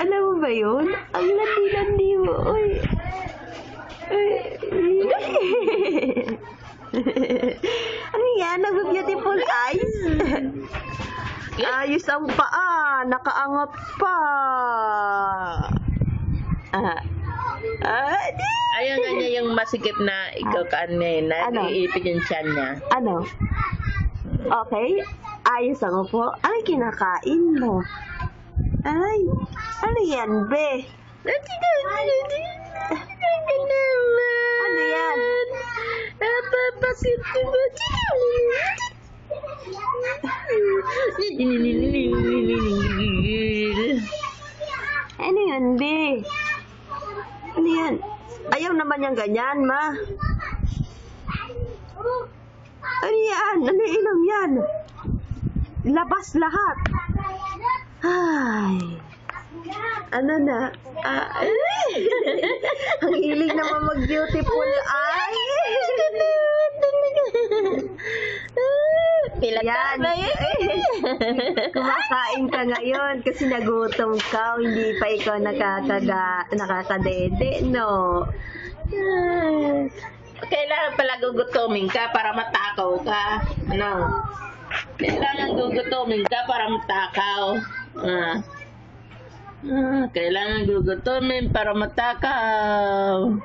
Alam mo ba yun? Ang landi-landi mo. Uy. Ano yan? Nag-beautiful eyes? Ayos ang paa. Nakaangat pa. Ayaw nga niya yung masikip na ikaw kanin na Ano? iipit yung tiyan niya. Ano? Okay. Ayos ang upo. Ano kinakain mo? Ay. Ano yan, be? Ano yan? Napapasit ko ba? Ano yan, be? Ano yan? Ayaw naman yung ganyan, ma. Ano yan? Ano inom yan? Labas lahat. Ay. Ano na? Ang hilig naman mag-beautiful eye. Yan. Kumakain ka ngayon kasi nagutom ka. Hindi pa ikaw nakakadede, no? Kailangan pala gugutomin ka para matakaw ka. Ano? Kailangan gugutomin ka para matakaw. Kailangan gugutomin para matakaw.